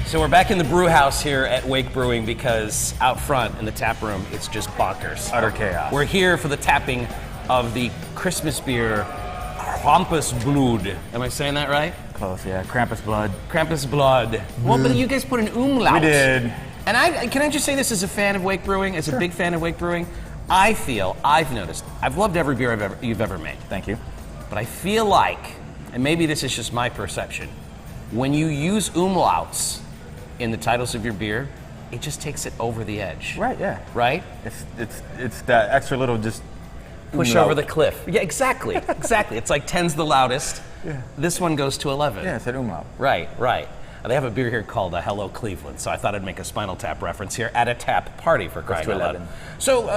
So we're back in the brew house here at Wake Brewing because out front in the tap room, it's just bonkers. Utter chaos. We're here for the tapping of the Christmas beer, KrampusBlud. Am I saying that right? Close, yeah. KrampusBlud. KrampusBlud. Well, but you guys put an umlaut. We did. And can I just say this as a fan of Wake Brewing, as a big fan of Wake Brewing? I've noticed, I've loved every beer you've ever made. Thank you. But I feel like, and maybe this is just my perception, when you use umlauts in the titles of your beer, it just takes it over the edge. Right, yeah. Right? It's that extra little just push umlaut. over the cliff. Yeah, exactly. Exactly. It's like 10's the loudest. Yeah. This one goes to 11. Yeah, it's an umlaut. Right, right. They have a beer here called Hello Cleveland, so I thought I'd make a Spinal Tap reference here at a tap party for crying out loud. So,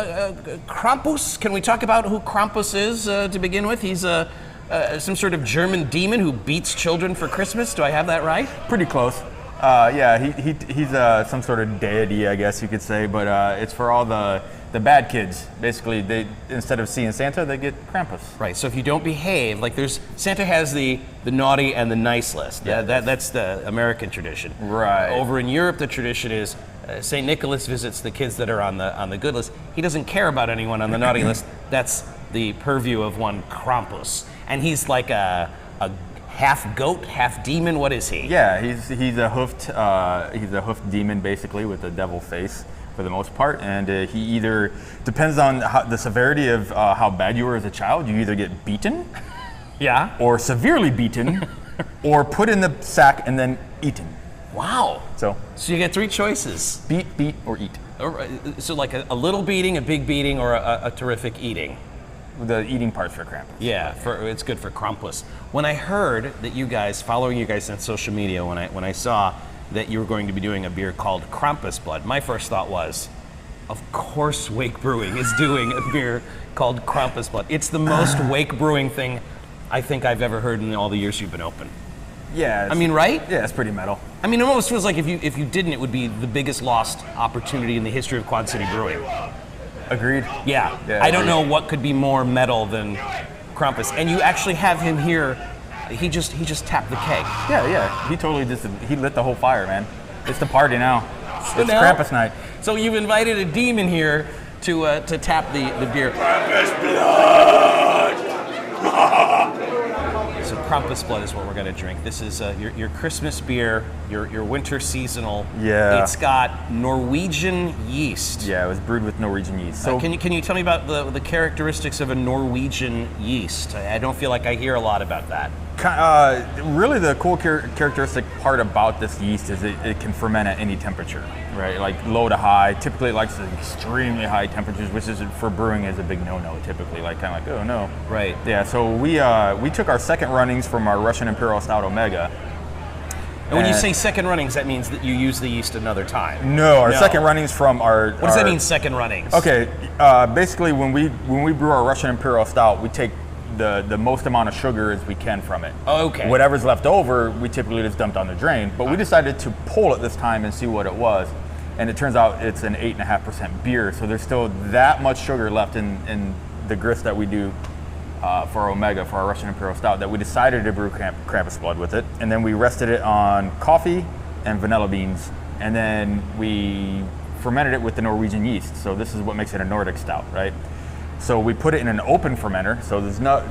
Krampus, can we talk about who Krampus is to begin with? He's some sort of German demon who beats children for Christmas. Do I have that right? Pretty close. Yeah, he's some sort of deity, I guess you could say, but it's for all the bad kids. Basically, they instead of seeing Santa, they get Krampus. Right. So if you don't behave, like Santa has the naughty and the nice list. Yeah, that's the American tradition. Right. Over in Europe, the tradition is St. Nicholas visits the kids that are on the good list. He doesn't care about anyone on the naughty list. That's the purview of one Krampus, and he's like a half goat, half demon. What is he? Yeah, he's a hoofed demon basically with a devil face for the most part, and he either depends on the severity of how bad you were as a child. You either get beaten, yeah, or severely beaten, or put in the sack and then eaten. Wow. So you get three choices: beat, or eat. So like a little beating, a big beating, or a terrific eating. The eating part's for Krampus. Yeah, it's good for Krampus. When I heard that you guys, following you guys on social media, when I saw that you were going to be doing a beer called KrampusBlud, my first thought was, of course Wake Brewing is doing a beer called KrampusBlud. It's the most Wake Brewing thing I think I've ever heard in all the years you've been open. Yeah. I mean, right? Yeah, it's pretty metal. I mean, it almost feels like if you didn't, it would be the biggest lost opportunity in the history of Quad City Brewing. Agreed. Yeah, I don't know what could be more metal than Krampus. And you actually have him here. He just tapped the keg. Yeah. He totally he lit the whole fire, man. It's the party now. It's Krampus night. So you've invited a demon here to tap the beer. KrampusBlud! So KrampusBlud is what we're going to drink. This is your Christmas beer, your winter seasonal. Yeah. It's got Norwegian yeast. Yeah, it was brewed with Norwegian yeast. So can you tell me about the characteristics of a Norwegian yeast? I don't feel like I hear a lot about that. Really, the cool characteristic part about this yeast is it can ferment at any temperature, right? Like low to high. Typically, it likes extremely high temperatures, which is for brewing is a big no-no. Typically, like kind of like, oh no. Right. Yeah. So we took our second runnings from our Russian Imperial Stout Omega. And when you say second runnings, that means that you use the yeast another time. No, our second runnings from our. What does that mean, second runnings? Okay, basically when we brew our Russian Imperial Stout, we take the most amount of sugar as we can from it. Okay. Whatever's left over, we typically just dump down the drain. But we decided to pull it this time and see what it was, and it turns out it's an 8.5% beer. So there's still that much sugar left in the grist that we do. For our Omega, for our Russian Imperial Stout, that we decided to brew KrampusBlud with it. And then we rested it on coffee and vanilla beans. And then we fermented it with the Norwegian yeast. So this is what makes it a Nordic stout, right? So we put it in an open fermenter. So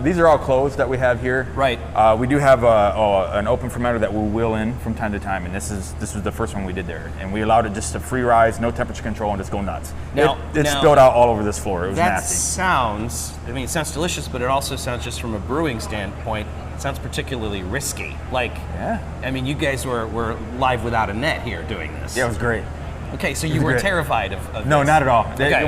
these are all closed that we have here. Right. We do have an open fermenter that we'll wheel in from time to time, and this was the first one we did there. And we allowed it just to free rise, no temperature control, and just go nuts. It spilled out all over this floor. It was nasty. It sounds delicious, but it also sounds, just from a brewing standpoint, it sounds particularly risky. Like, yeah. I mean, you guys were live without a net here doing this. Yeah, it was great. Okay, so you were terrified of No, this. not at all. Okay.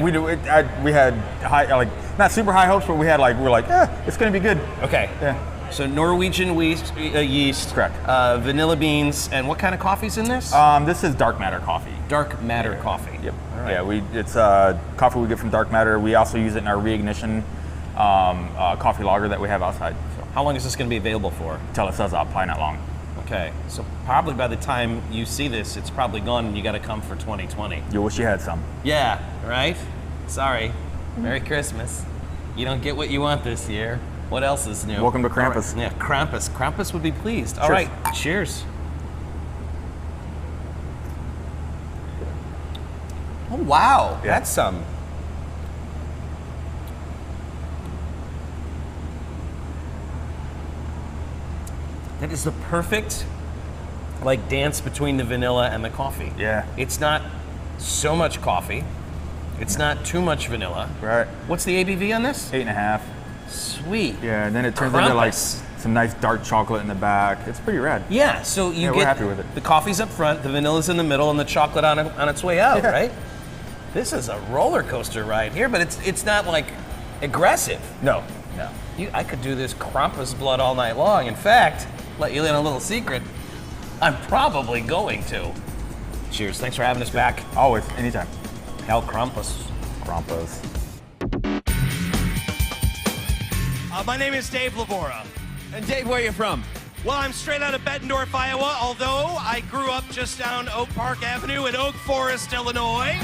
We had high, not super high hopes, but we were like, it's going to be good. Okay. Yeah. So Norwegian yeast. Correct. Vanilla beans, and what kind of coffee's in this? This is Dark Matter coffee. Dark Matter coffee. Yep. All right. Yeah, it's coffee we get from Dark Matter. We also use it in our reignition coffee lager that we have outside. So. How long is this going to be available for? Until it sells out, probably not long. Okay, so probably by the time you see this, it's probably gone and you got to come for 2020. You wish you had some. Yeah, right? Sorry. Merry Christmas. You don't get what you want this year. What else is new? Welcome to Krampus. Right. Yeah, Krampus. Krampus would be pleased. All right, cheers. wow. Yeah. That's that is the perfect like dance between the vanilla and the coffee. Yeah. It's not so much coffee. It's not too much vanilla. Right. What's the ABV on this? 8.5. Sweet. Yeah, and then it turns into like Krampus. some nice dark chocolate in the back. It's pretty rad. Yeah, so you Yeah, get we're happy with it. the coffee's up front, the vanilla's in the middle, and the chocolate on its way out, Yeah. right? This is a roller coaster ride here, but it's not like aggressive. No. I could do this KrampusBlud all night long. In fact, let you in a little secret, I'm probably going to. Cheers. Thanks for having us back. Always, anytime. Hell, Krampus. Krampus. My name is Dave Lavora. And Dave, where are you from? Well, I'm straight out of Bettendorf, Iowa, although I grew up just down Oak Park Avenue in Oak Forest, Illinois.